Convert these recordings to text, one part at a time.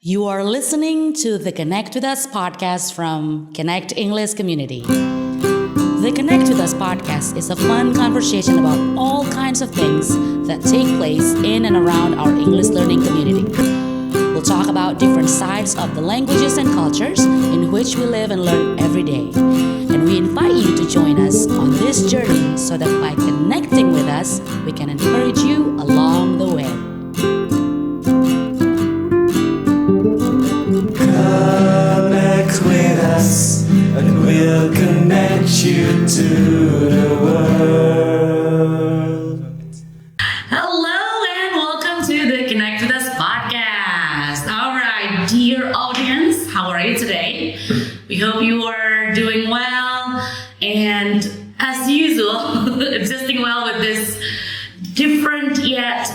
You are listening to the Connect with Us podcast from Connect English Community. The Connect with Us podcast is a fun conversation about all kinds of things that take place in and around our English learning community. We'll talk about different sides of the languages and cultures in which we live and learn every day. And we invite you to join us on this journey so that by connecting with us, we can encourage you along the way. Connect with us, and we'll connect you to the world. Hello and welcome to the Connect with Us podcast. All right, dear audience, how are you today? We hope you are doing well, and as usual, adjusting well with this different yet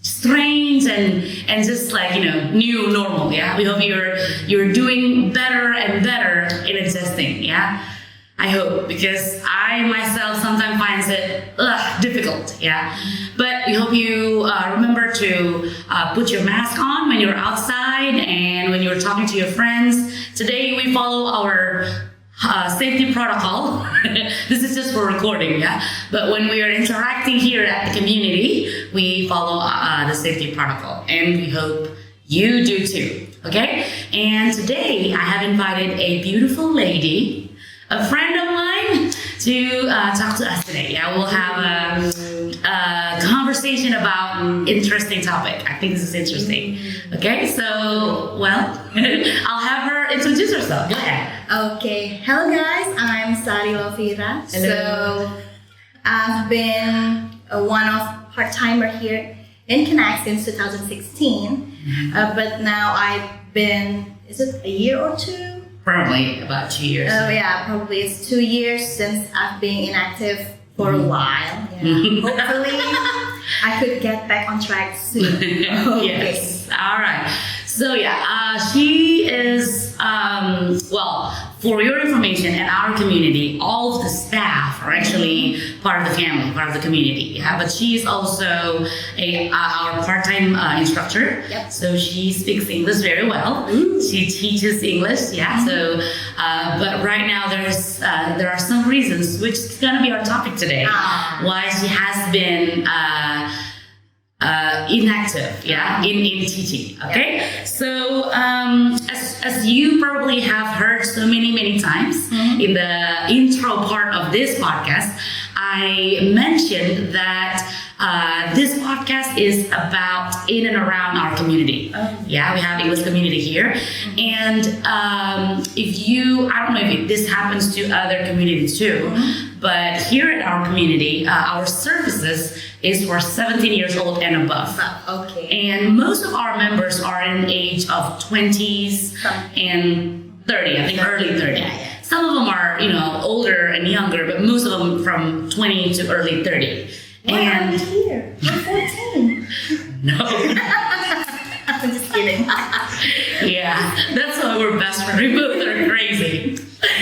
strange and just like new normal. Yeah, we hope you're doing better and better in adjusting. Yeah, I hope, because I myself sometimes finds it difficult. Yeah, but we hope you remember to put your mask on when you're outside and when you're talking to your friends. Today we follow our safety protocol. This is just for recording, yeah? But when we are interacting here at the community, we follow the safety protocol, and we hope you do too, okay? And today I have invited a beautiful lady, a friend of mine, to talk to us today. Yeah, we'll have a conversation about an interesting topic. I think this is interesting. Okay, so, well, I'll have her introduce herself. Go ahead. Okay, hello guys, I'm Sari Lovira. Hello. So I've been one of part-timer here in Connect since 2016, but now I've been, is it a year or two? Probably about 2 years. Oh yeah, probably it's 2 years since I've been inactive for a while. Yeah. Hopefully I could get back on track soon. Okay. Yes. All right. So yeah, she is, well, for your information, in our community, all of the staff are actually part of the family, part of the community. Yeah, but she's also our part-time instructor. Yep. So she speaks English very well. Ooh. She teaches English. Yeah. So, but right now there are some reasons, which is gonna be our topic today, why she has been inactive, in teaching. Okay, so as you probably have heard so many times in the intro part of this podcast, I mentioned that this podcast is about in and around our community. Yeah, we have English community here, and if you, I don't know if this happens to other communities too, but here at our community, our services is for 17 years old and above. Okay. And most of our members are in the age of 20s and 30, I think early 30. Yeah. Some of them are, older and younger, but most of them from 20 to early 30. Why are you here? You're 14. No. I'm just kidding. Yeah, that's why we're best friends. We both are crazy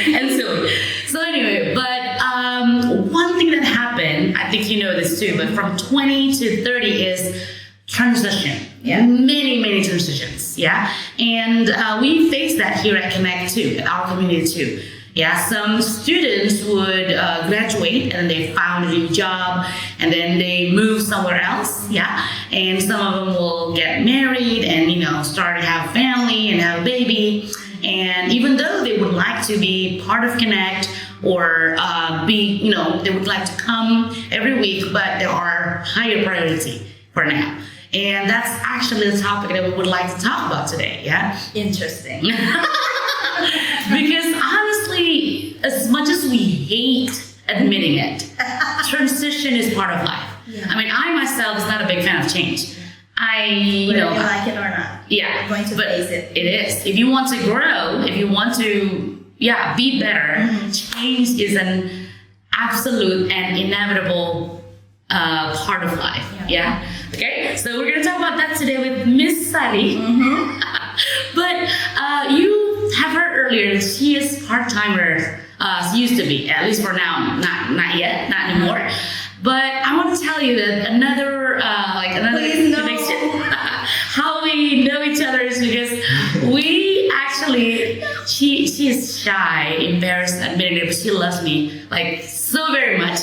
and silly. So anyway, but one thing that happened, I think you know this too, but from 20 to 30 is transition. Yeah. Many transitions. Yeah. And we face that here at Connect too, at our community too. Yeah, some students would graduate and they found a new job and then they move somewhere else. Yeah, and some of them will get married and start to have family and have a baby. And even though they would like to be part of Connect or they would like to come every week, but there are higher priority for now. And that's actually the topic that we would like to talk about today. Yeah, Interesting. because honestly, as much as we hate admitting it, transition is part of life. Yeah. I mean, I myself is not a big fan of change. Whether you like it or not. Yeah, You're going to but face it. It is. If you want to grow, if you want to, be better, change is an absolute and inevitable part of life. Yeah. Okay. So we're gonna talk about that today with Miss Sally. But you have heard earlier, she is part-timer. She used to be, at least for now, not yet, not anymore. But I want to tell you that another Please no. connection, how we we know each other is because we actually, she's shy, embarrassed admitting it, but she loves me like so very much.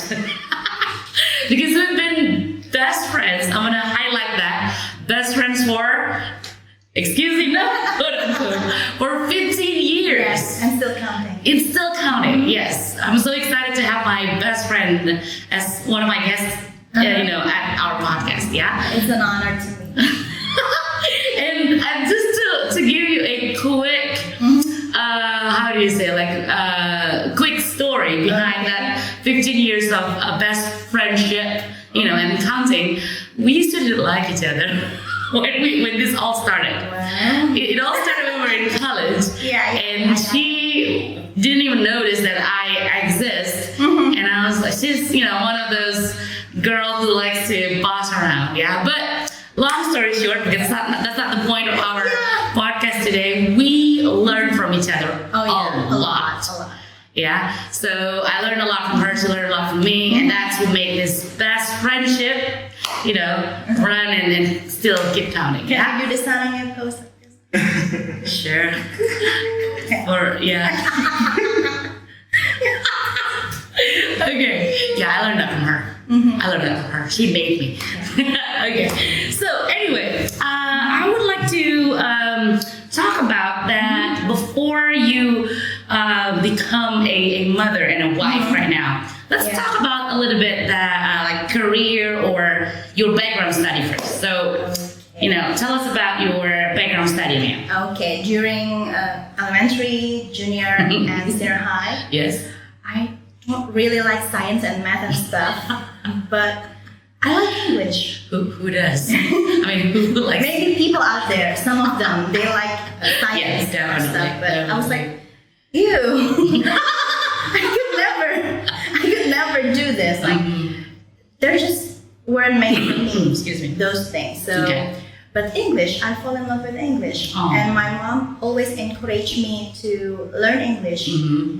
Because we've been best friends. I'm gonna highlight that. Best friends for, excuse me, no, quote unquote, for 15 years. Yes, and still counting. It's still counting, yes. I'm so excited to have my best friend as one of my guests, at our podcast, yeah? It's an honor to me. and just to give you a quick, how do you say, quick story behind that 15 years of best friendship, and counting, we used to like each other when this all started. Wow. It all started when we were in college. Yeah. And she didn't even notice that I exist. And I was like, she's, one of those girls who likes to boss around. Yeah. But long story short, because that's not the point of our podcast today, we learn from each other a lot. Yeah. So I learned a lot from her, she learned a lot from me, and that's what made this best friendship, run and still keep counting. Can I do the sound on your post? Sure. Or okay. Yeah, I learned that from her. I learned that from her. She made me. Okay. So anyway, I would like to talk about that before you become a mother and a wife right now. Let's talk about a little bit that career or your background study first. So, tell us about your background study, ma'am. Okay, during elementary, junior, and senior high, Yes. I don't really like science and math and stuff, but I like English. Who does? I mean, who likes? Maybe people out there, some of them, they like science and definitely, stuff, but I was like, ew. I could never do this. Like, they just weren't made for me. Excuse me. Those things. So, but English, I fall in love with English, and my mom always encouraged me to learn English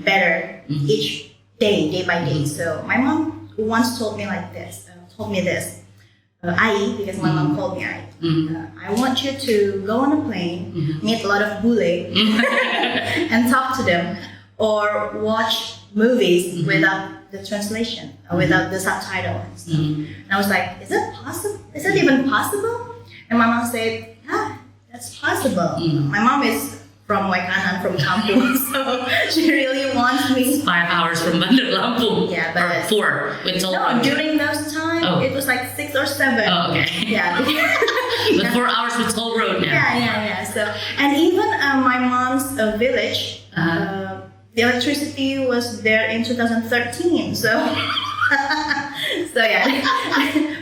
better each day by day. So my mom once told me this. Ai, because my mom called me Ai. I want you to go on a plane, meet a lot of bule, and talk to them, or watch movies without the translation, or without the subtitle and stuff. And I was like, is it possible? Is it even possible? And my mom said, yeah, that's possible. My mom is from Waikanan, from Lampung, so she really wants me. 5 hours from Bandar, Lampung. Yeah, but or 4 with toll road. No, during those times, it was like 6 or 7. Oh, okay. Yeah. But 4 hours with toll road now. Yeah. So, and even my mom's village, the electricity was there in 2013. So,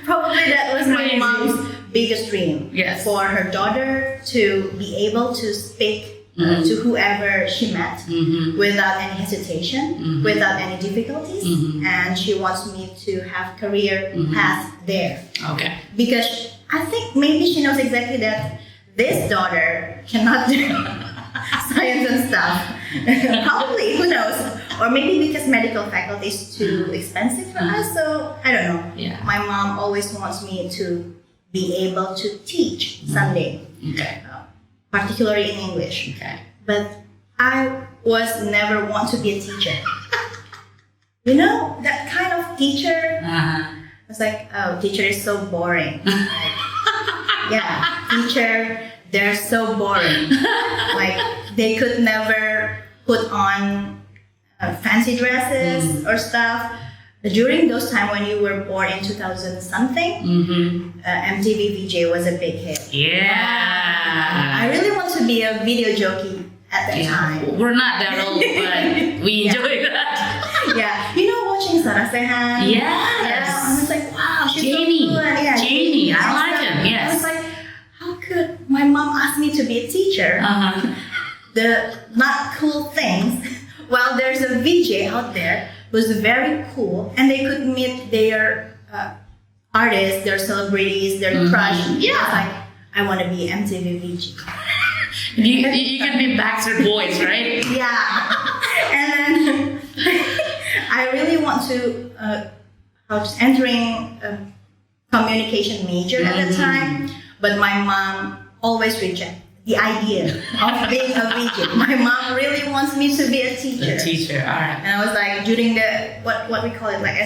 probably that was my mom's biggest dream. Yes. For her daughter to be able to speak to whoever she met without any hesitation, without any difficulties, and she wants me to have career path there. Okay. Because I think maybe she knows exactly that this daughter cannot do science and stuff. Probably, who knows? Or maybe because medical faculty is too expensive for us, so I don't know. Yeah. My mom always wants me to be able to teach someday. Okay. Particularly in English. Okay. But I was never want to be a teacher. That kind of teacher. I was like, oh, teacher is so boring. Teacher, they're so boring. Like, they could never put on fancy dresses or stuff. During those time when you were born in 2000 something, MTV VJ was a big hit. Yeah. I really want to be a video jockey at that time. We're not that old, but we enjoy that. Watching Sarah Sehan. Yes. Yeah, I was like, wow, she's Jamie. so cool. Yeah, Jamie, I like him. Yes. I was like, how could my mom ask me to be a teacher? The not cool things. Well, there's a VJ out there who's very cool, and they could meet their artists, their celebrities, their crush. Yeah. I was like, I want to be MTV VJ. You can be Backstreet Boys, right? Yeah. And then I really want to entering a communication major at the time, but my mom always reject the idea of being a VJ. My mom really wants me to be a teacher. A teacher, all right. And I was like, during the, what we call it, like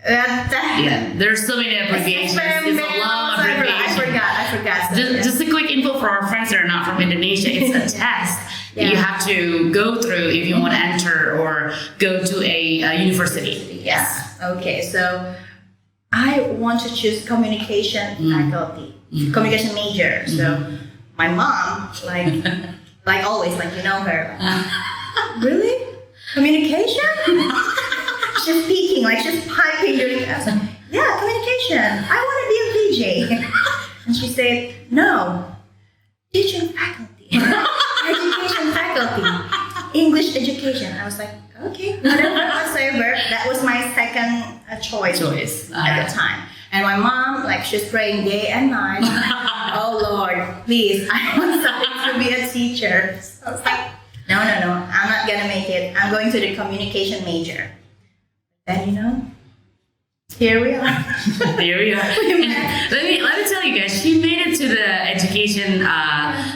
Yeah, there's so many abbreviations. It's a long abbreviation. I forgot. Just a quick info for our friends that are not from Indonesia. It's a test that you have to go through if you want to enter or go to a university. Yes. Okay, so I want to choose communication faculty, communication major. So my mom, like always, like you know her, really? Communication? She's speaking, like she's piping during class. Yeah, communication. I want to be a VJ. And she said, no, teaching faculty, education faculty, English education. I was like, okay, whatever. That was my second choice at the time. And my mom, like she's praying day and night. Oh Lord, please, I want something to be a teacher. So I was like, no, I'm not gonna make it. I'm going to the communication major. And you know, here we are. Here we are. And let me tell you guys, she made it to the education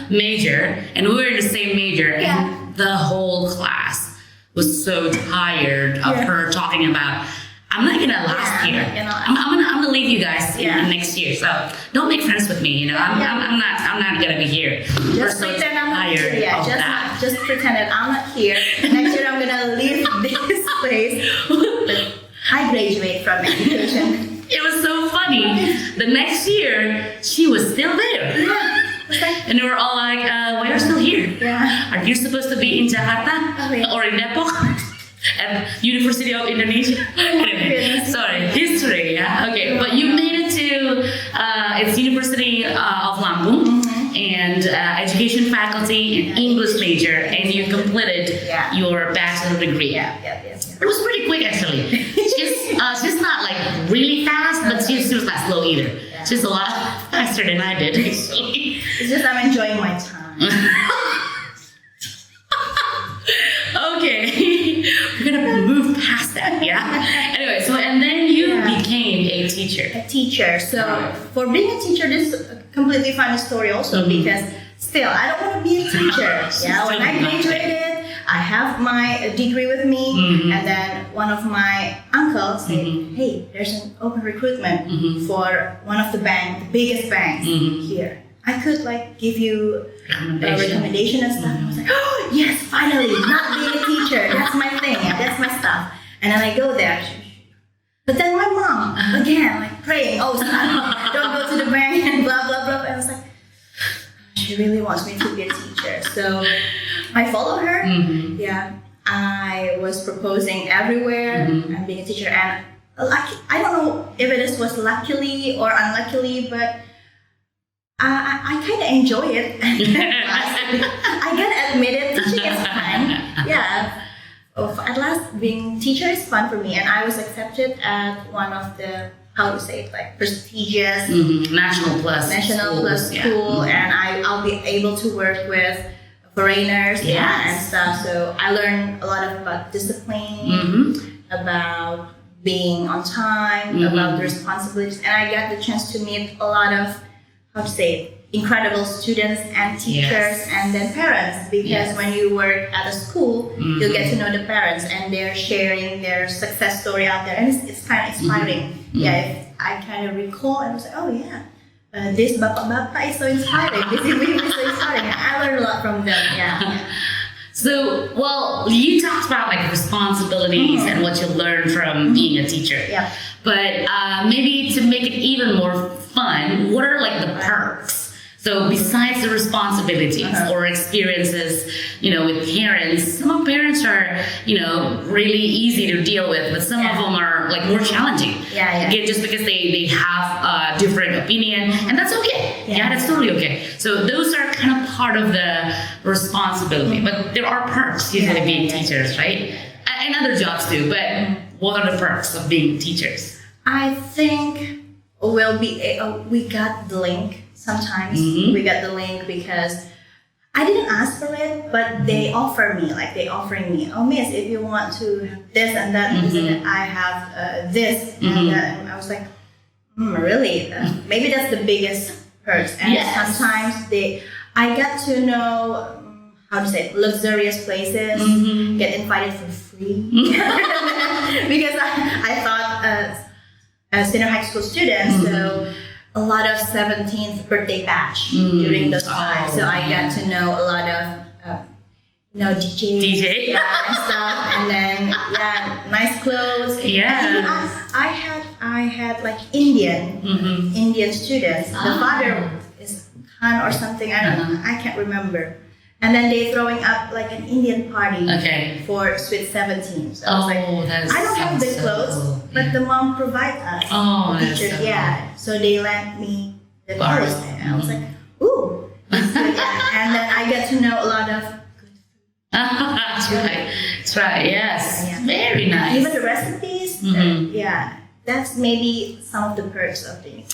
major, and we were in the same major, and the whole class was so tired of her talking about, I'm not gonna last here. I'm gonna leave you guys next year. So don't make friends with me. You know, I'm not gonna be here. Just pretend I'm not here. Just pretend that I'm not here. Next year I'm gonna leave this place. But I graduate from education. It was so funny. The next year she was still there. Yeah. And we were all like, why are you still here? Yeah. Are you supposed to be in Jakarta or in Depok? At University of Indonesia. Anyway, sorry, history. Yeah, okay. But you made it to it's University of Lampung and education faculty and English major, and you completed your bachelor degree. It was pretty quick actually. She's not like really fast, but she's not slow either. She's a lot faster than I did. Actually. It's just I'm enjoying my time. Okay, we're gonna move past that, Anyway, so and then you became a teacher. A teacher. So for being a teacher, this is a completely funny story also because still I don't want to be a teacher. When I graduated, I have my degree with me, and then one of my uncles said, "Hey, there's an open recruitment for one of the biggest banks here. I could like give you a recommendation and stuff." And I was like, oh yes, finally, not being a teacher. That's my thing. That's my stuff. And then I go there. But then my mom, again, like praying, oh son, don't go to the bank and blah, blah, blah. And I was like, she really wants me to be a teacher. So I follow her. I was proposing everywhere and being a teacher. And I don't know if it was luckily or unluckily, but I kind of enjoy it. I gotta admit it, teaching is fun. At last, being teacher is fun for me, and I was accepted at one of the prestigious national plus school, and I'll be able to work with foreigners and stuff. So I learned a lot about discipline, about being on time, about the responsibilities, and I got the chance to meet a lot of incredible students and teachers and then parents, because when you work at a school, you'll get to know the parents and they're sharing their success story out there, and it's kind of inspiring. If I kind of recall, I was like, oh yeah, this Bapak is so inspiring, this Ibu is so inspiring. I learned a lot from them. So, well, you talked about like responsibilities and what you learned from being a teacher. But maybe to make it even more fun, what are like the perks? So besides the responsibilities or experiences, with parents, some of parents are, really easy to deal with, but some of them are like more challenging. Again, just because they have a different opinion, and that's okay. That's totally okay. So those are kind of part of the responsibility, but there are perks usually being teachers, right? And other jobs too, but what are the perks of being teachers? I think we got the link. Sometimes we got the link because I didn't ask for it, but they offering me, oh miss, if you want to this and that, I have this and that. And I was like, really? Maybe that's the biggest perks, and Yes. sometimes I get to know how to say luxurious places, get invited for free because I thought a senior high school student, so a lot of 17th birthday bash during those times. So I got to know a lot of DJ and stuff, and then nice clothes. Yeah. And even I had like Indian students. The father is Khan or something. I can't remember. And then they throwing up like an Indian party for Sweet 17. So I was like, I don't have the clothes, but the mom provide us. Teacher, so they lent me the clothes, and I was like, ooh, that's good. And then I get to know a lot of. That's right. That's right. Yes. Yeah. Very nice. Even the recipes. That's maybe some of the perks of being.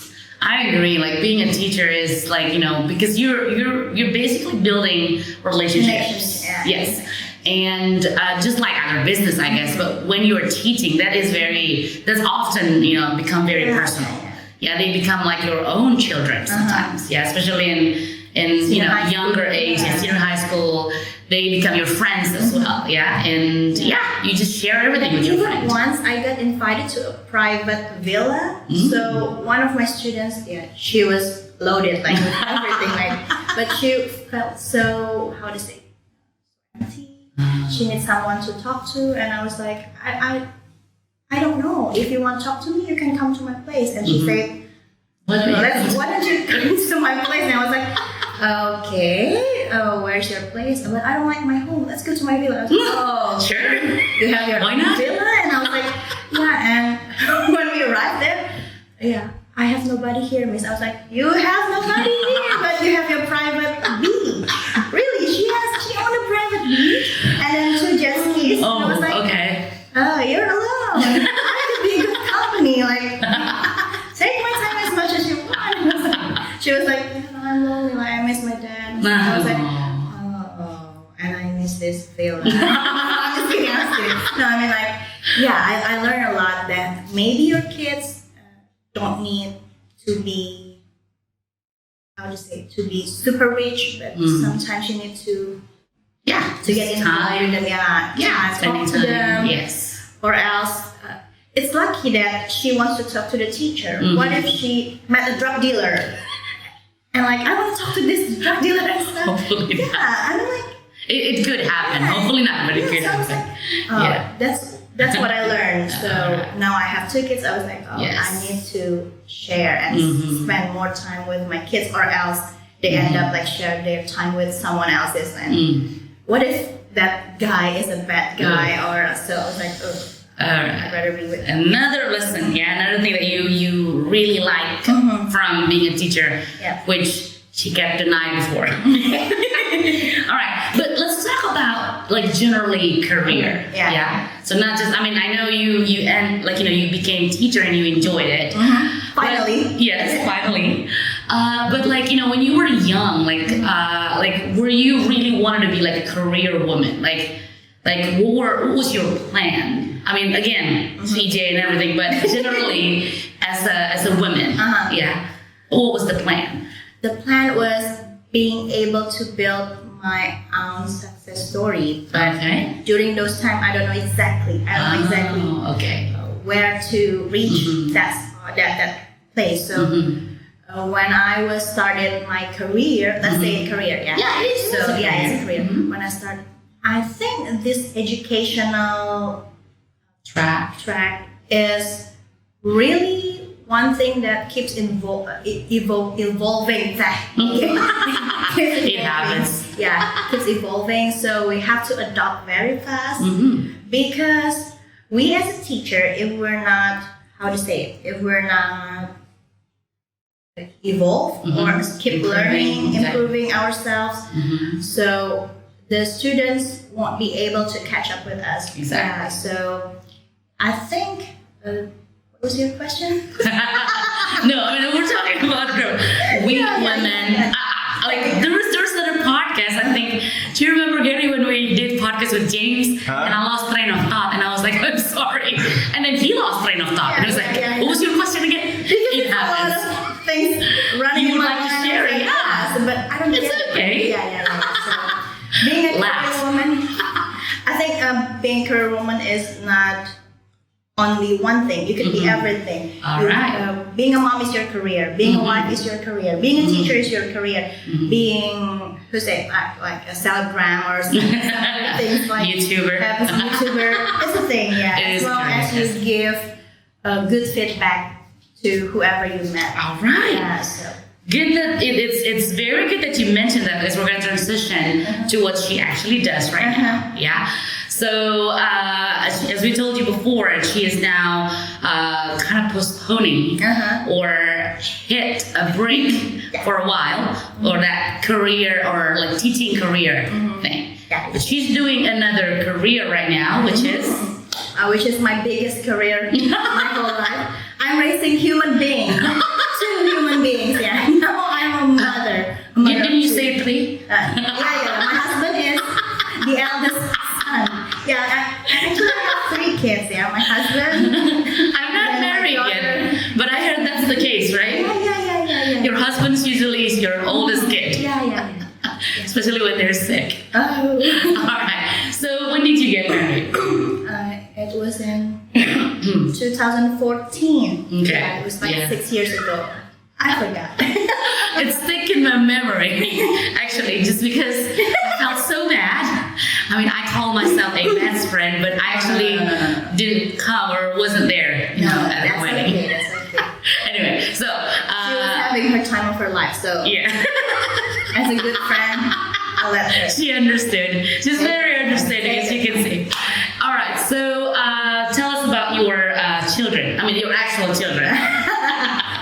I agree. Like being a teacher is like, because you're basically building relationships. Yes. And just like other business, I guess. But when you're teaching, that's often become very personal. Yeah, they become like your own children sometimes. Yeah, especially in younger age, in senior high school. They become your friends as well, and you just share everything with your friends. Once I got invited to a private villa, so one of my students, she was loaded like with everything, but she felt so, how to say, she needs someone to talk to, and I was like, I don't know, if you want to talk to me, you can come to my place, and she said, why don't you come to my place? And I was like, okay. Where's your place? But I don't like my home. Let's go to my villa. I was like, sure. You have your own villa? And I was like, and when we arrived there, I have nobody here, miss. I was like, you have nobody here, but you have your private beach. Really? She owned a private beach and then 2 jet skis. Oh, I was like, you're alone. I could be a good company. Like, take my time as much as you want. She was like, I'm lonely. Like, I miss my dad. I was like, and I miss this feeling. I'm just kidding. No, I mean, like, I learned a lot that maybe your kids don't need to be, to be super rich, but sometimes you need to get involved with them. Talk to them. Yes. Or else, it's lucky that she wants to talk to the teacher. What if she met a drug dealer? And like, I want to talk to this drug dealer and stuff. Hopefully not. I'm like... It could happen. Hopefully not, but it could happen. Like, that's what I learned. So now I have 2 kids. I was like, I need to share and spend more time with my kids, or else they end up like sharing their time with someone else's. And what if that guy is a bad guy? Or so I was like, I'd rather be with them. Another lesson, another thing that you really like from being a teacher, which she kept denying before. All right, but let's talk about like generally career. So not just, I know you became teacher and you enjoyed it. Finally. Finally. But like, when you were young, like were you really wanted to be like a career woman? Like what was your plan? Again, PJ and everything, but generally as a woman, what was the plan? The plan was being able to build my own success story. But during those times, I don't know exactly. Where to reach that place. So when I was started my career, let's say career, it's a career. When I started, I think this educational track is really one thing that keeps evolving. It happens. Keeps evolving. So we have to adopt very fast because we as a teacher, if we're not, evolve or keep learning, improving ourselves, so the students won't be able to catch up with us. Exactly. So I think. What was your question? No, we're talking about women. There's another podcast. I think. Do you remember, Gary, when we did podcast with James and I lost train of thought and I was like, I'm sorry, and then he lost train of thought and I was like, what was your question again? Because it happens. A lot of things running in my mind. get It's it. okay. Yeah. So, being a career woman, I think being a career woman is not only one thing. You can be everything. All right. Being a mom is your career. Being a wife is your career. Being a teacher is your career. Being like a Celegram or some things like YouTuber. YouTuber. It's a thing, yeah. It as is long as correct, you give good feedback to whoever you met. All right. Yeah, so. Good that it's very good that you mentioned that because we're going to transition to what she actually does right now. Yeah. So as we told you before, she is now kind of postponing or hit a break for a while or that career or like teaching career thing. Yeah. But she's doing another career right now, which is my biggest career my whole life. I'm raising human beings. 2 human beings, yeah. Now I'm a mother. Didn't you say 3? Yeah. My husband is the eldest son. Yeah, I actually have 3 kids, yeah. My husband. I'm not married yet, but I heard that's the case, right? Yeah. Your husband's usually your oldest kid. Yeah. Especially when they're sick. Oh. Alright, so when did you get married? It was in 2014. Okay. Yeah, it was like 6 years ago. I forgot. It's thick in my memory, actually, just because I felt so bad. I mean, I call myself a best friend, but I actually didn't come or wasn't there, at the wedding. Okay, that's okay. Anyway, so... She was having her time of her life, so yeah. as a good friend, I'll let her. She understood. She's very understanding, as you can see. All right, so tell us about your children. I mean, your actual children.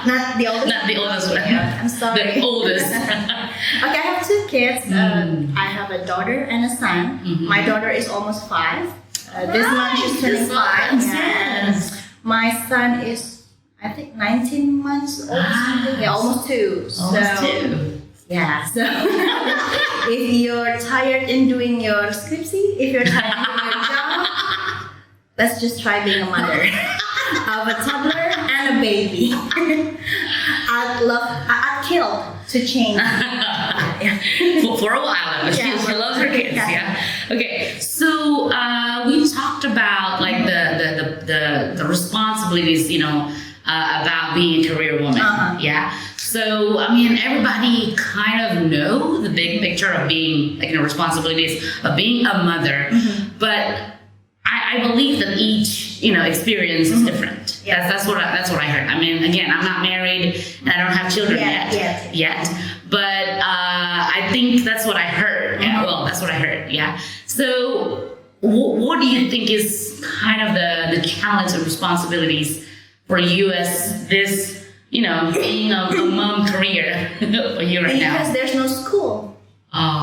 Not the oldest. Not the oldest one. I'm sorry. The oldest. Okay, I have 2 kids. I have a daughter and a son. My daughter is almost 5. This month she's turning 5. Yes. My son is, I think, 19 months old. Yeah, almost 2. Almost 2. Yeah, so if you're tired in doing your scriptsy, if you're tired in doing your job, let's just try being a mother of a toddler and a baby. I'd kill to change. For a while, though. She loves her kids. Yeah. Okay. So we talked about like the responsibilities, about being a career woman. Yeah. So I mean, everybody kind of know the big picture of being responsibilities of being a mother, but I believe that each experience is different. Yeah. That's what I heard. I mean, again, I'm not married and I don't have children yet. But I think that's what I heard. Yeah, well, that's what I heard. Yeah. So what do you think is kind of the challenge and responsibilities for you as this, being a mom career for you right now? Because there's no school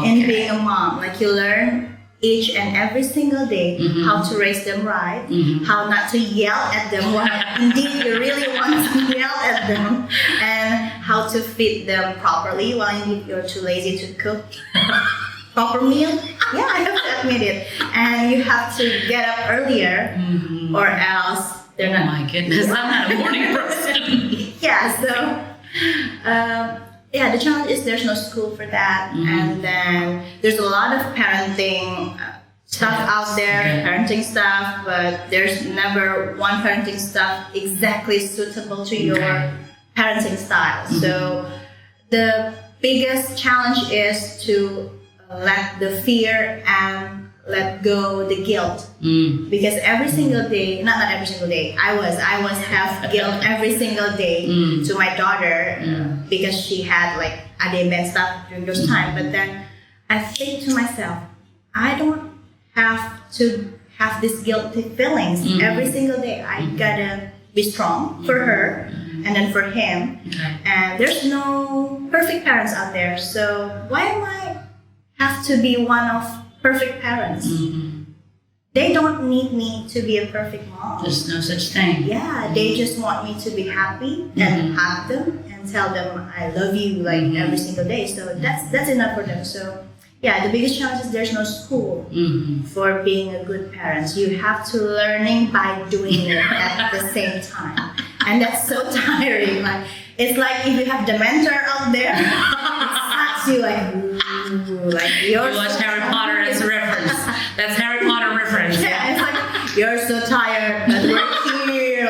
in being a mom. Like you learn each and every single day how to raise them right, how not to yell at them when indeed you really want to yell at them, and how to feed them properly while indeed you're too lazy to cook proper meal. Yeah, I have to admit it. And you have to get up earlier or else they're not. Oh my goodness, I'm not a morning person. Yeah, so the challenge is there's no school for that, and then there's a lot of parenting stuff out there, parenting stuff, but there's never one parenting stuff exactly suitable to your parenting style. So the biggest challenge is to let the fear and let go the guilt, because every single day, not every single day, I was have guilt every single day to my daughter because she had like ADB and stuff during those time. But then I think to myself, I don't have to have these guilty feelings every single day. I gotta be strong for her and then for him. And there's no perfect parents out there, so why am I have to be one of perfect parents? They don't need me to be a perfect mom. There's no such thing. Yeah, they just want me to be happy and hug them and tell them I love you like every single day. So that's enough for them. So yeah, the biggest challenge is there's no school for being a good parent. You have to learning by doing it at the same time, and that's so tiring. Like it's like if you have the mentor out there, it's not you like, ooh, like you're You watch so Harry Potter as a reference. That's Harry Potter reference. Yeah, it's like you're so tired, but we're here.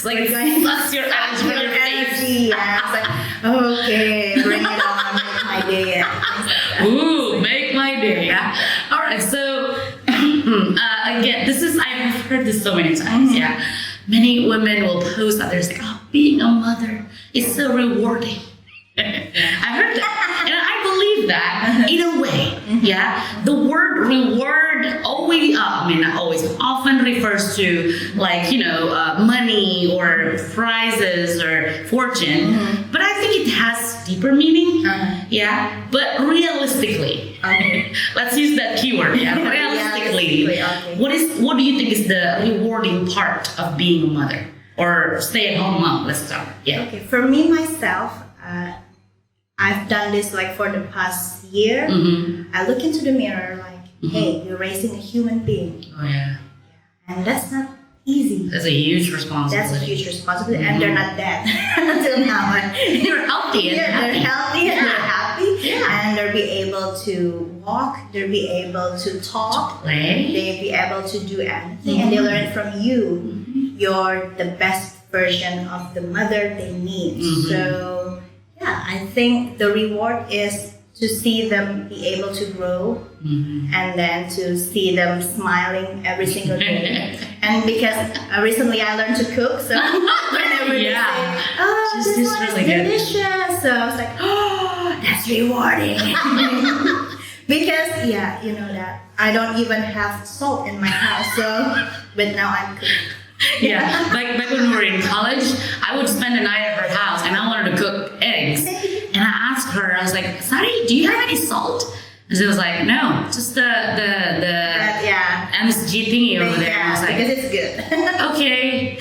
Like It's like sucks your energy from your face. energy. Yeah, it's like okay, bring it on, make my day. Yeah. Ooh, make my day. Yeah. All right. So again, I've heard this so many times. Yeah. Many women will post that they're like, oh, being a mother is so rewarding. I heard that, and I believe that in a way. Yeah, the word reward always, not always, often refers to like money or prizes or fortune, but I think it has deeper meaning. Yeah, but realistically, let's use that keyword. Yeah, realistically, what do you think is the rewarding part of being a mother or stay-at-home mom? Let's start. Yeah. Okay, for me myself. I've done this like for the past year. I look into the mirror like, hey, you're raising a human being. Oh yeah. And that's not easy. That's a huge responsibility. That's a huge responsibility, and they're not dead until now. They're healthy and They're healthy and they're happy, Yeah. and they'll be able to walk. They'll be able to talk. Play. They'll be able to do anything, and they learn from you. You're the best version of the mother they need. So. Yeah, I think the reward is to see them be able to grow and then to see them smiling every single day. And because recently I learned to cook, so whenever they say, oh, this one is really good. delicious, so I was like, oh, that's rewarding. Because, yeah, you know that I don't even have salt in my house, but now I'm cooking. Yeah, like back when we were in college, I would spend the night at her house and I wanted to cook eggs. And I asked her, I was like, Sari, do you have any salt? And she was like, no, just the MSG thingy over there. And I was like, because it's good. Okay.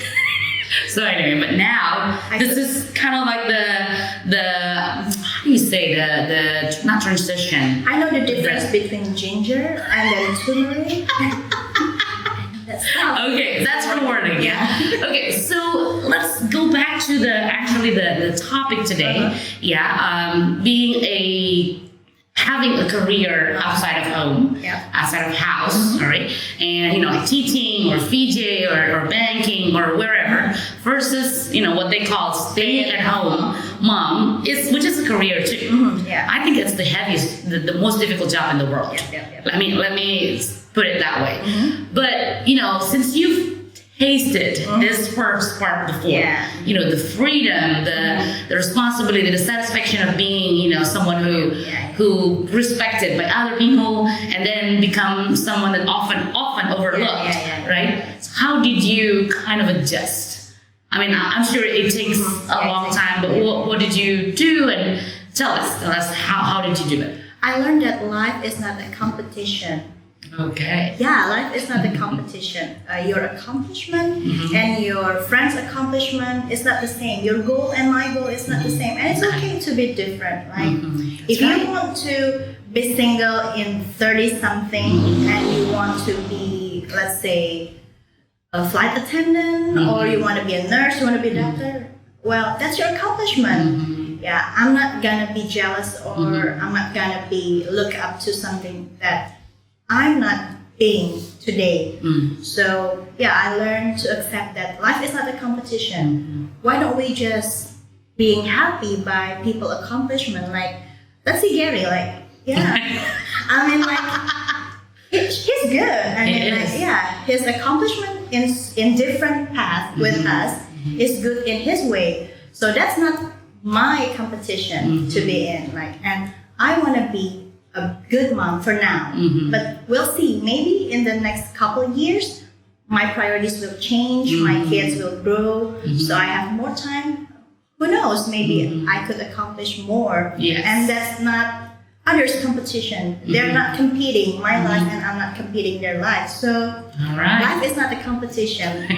So anyway, but now this is kind of like the how do you say the not transition. I know the difference between ginger and then turmeric. Okay, that's rewarding. Yeah. Okay, so let's go back to the topic today. Yeah, having a career outside of home, outside of house, sorry, and like teaching or VJ or banking or wherever, versus what they call stay-at-home mom, which is a career too. I think it's the heaviest, the most difficult job in the world. Let me put it that way. But since you've tasted this first part before, the freedom, the responsibility, the satisfaction of being someone who respected by other people, and then become someone that often overlooked, right? So how did you kind of adjust? I mean, I'm sure it takes a long time, but what did you do? And tell us how did you do it? I learned that life is not a competition. Okay. Yeah, life is not a competition. Your accomplishment and your friend's accomplishment is not the same. Your goal and my goal is not the same. And it's okay to be different. Like, if you want to be single in 30-something and you want to be, let's say, a flight attendant, or you want to be a nurse, you want to be a doctor, well, that's your accomplishment. Yeah, I'm not gonna be jealous, or I'm not gonna be look up to something that I'm not being today. So yeah, I learned to accept that life is not a competition. Why don't we just being happy by people's accomplishment? Like, let's see Gary, like, I mean, like, he's good. I mean, like, his accomplishment in different paths with us is good in his way. So that's not my competition to be in. Like, and I want to be a good mom for now, but we'll see. Maybe in the next couple of years, my priorities will change. My kids will grow, so I have more time. Who knows? Maybe I could accomplish more. And that's not others' competition. They're not competing my life, and I'm not competing their life. So life is not a competition.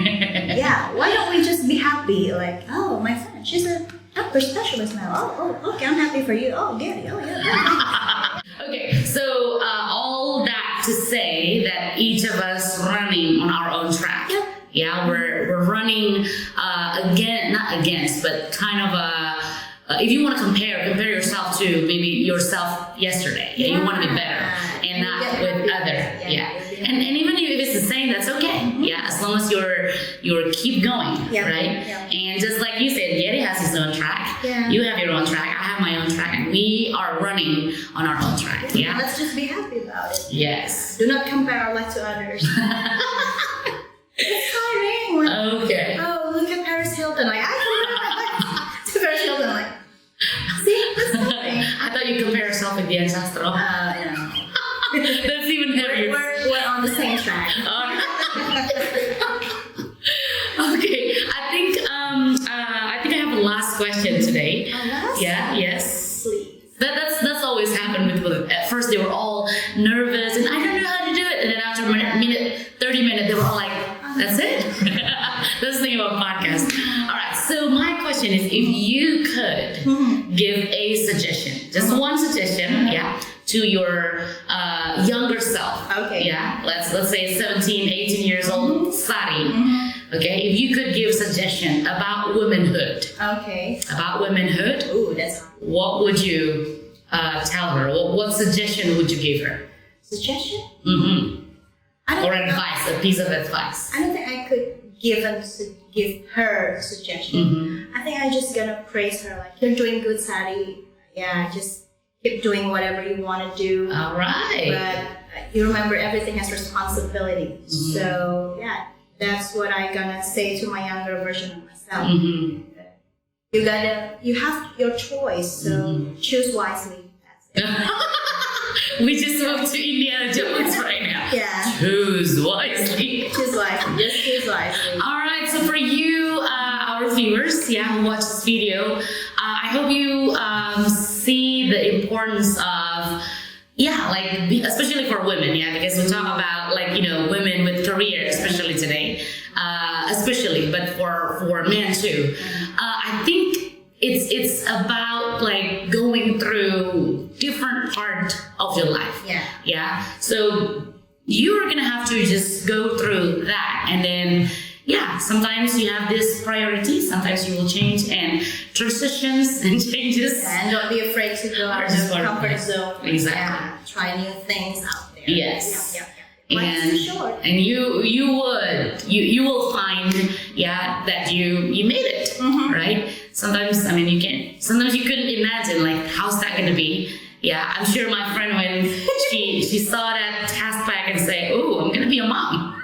Why don't we just be happy? Like, oh, my friend, she's a doctor specialist now. Oh, okay, I'm happy for you. Oh, Gary. Oh, yeah. Okay, so all that to say that each of us running on our own track. We're running not against, but kind of if you want to compare yourself to maybe yourself yesterday. Yeah, you want to be better and not with other. Yeah. And even if it's the same, that's okay. Yeah, as long as you're keep going, right? Yeah. And just like you said, Yeti has his own track. Yeah. You have your own track. I have my own track, and we are running on our own track. Yeah. Let's just be happy about it. Yes. Do not compare our life to others. It's tiring. Like, okay. oh, look at Paris Hilton. Like, I compare my life to Paris Hilton. Like, see, that's tiring. I thought you compare yourself with the ancestral. That's even heavier. We're on the same track. Okay, I think I have a last question today. Last? Yeah. Yes. Please. That's always happened with women. At first, they were all nervous and I don't know how to do it. And then after a minute, 30 minutes, they were all like, "That's it." That's the thing about podcasts. All right. So my question is, if you could give a suggestion, just one suggestion, to your younger self. Okay. Yeah. Let's say 17, 18 years old, Sari. Okay. If you could give a suggestion about womanhood. Okay. About womanhood. Ooh, that's What would you tell her? What suggestion would you give her? suggestion. Or advice, a piece of advice. I don't think I could give her a suggestion. I think I'm just gonna praise her. Like, you're doing good, Sari. Yeah, just keep doing whatever you want to do. All right. But you remember, everything has responsibility. So yeah, that's what I'm gonna say to my younger version of myself. You have your choice, so choose wisely. That's it. We just moved to Indiana Jones right now. Yeah. Choose wisely. Choose wisely. Just choose wisely. All right. So for you, our viewers, who watch this video, I hope you see the importance of, especially for women, because we talk about women with career, especially today, but for men too. I think it's about going through different part of your life. Yeah. So you're gonna have to just go through that, and then sometimes you have this priority, sometimes you will change, and transitions and changes. And don't be afraid to go out of your comfort zone. Exactly. Yeah, try new things out there. Yes. Life's too short. And you will find that you made it, right? Sometimes you couldn't imagine how's that gonna be. Yeah, I'm sure my friend, when she saw that task pack and say, "Oh, I'm gonna be a mom,"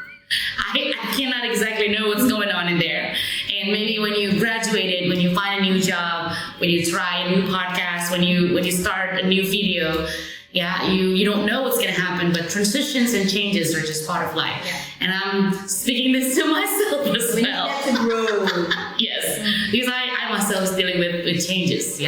I cannot exactly know what's going on in there. And maybe when you graduated, when you find a new job, when you try a new podcast, when you start a new video, you don't know what's gonna happen. But transitions and changes are just part of life. And I'm speaking this to myself as We well. need to grow. Yes, because I myself is dealing with changes.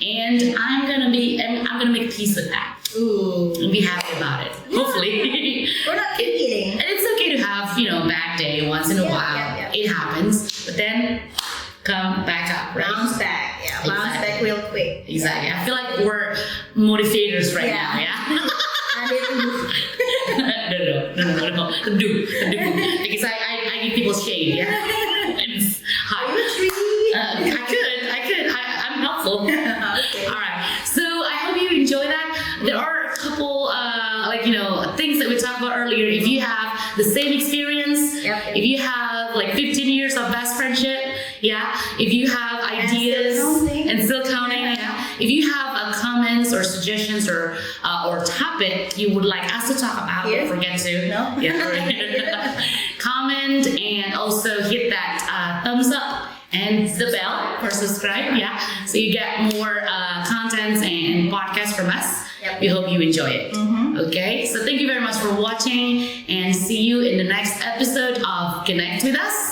And I'm gonna make peace with that. Ooh. And be happy about it. Hopefully. We're not competing. And it's okay to have, bad day once in a while. It happens. But then come back up, right? Bounce back. Yeah, bounce back real quick. Exactly. I feel like we're motivators right now, No. Do. Because I give people shade, It's hot. Are you a tree? I could. I'm helpful. Okay. All right. So I hope you enjoy that. There are a couple, things that we talked about earlier. If you have the same experience, if you have 15 years of best friendship, if you have ideas and still counting, if you have comments or suggestions or topic you would like us to talk about, don't forget to comment, and also hit that thumbs up and the bell for subscribe, so you get more content and podcasts from us. We hope you enjoy it. Okay, so thank you very much for watching, and see you in the next episode of Connect with Us.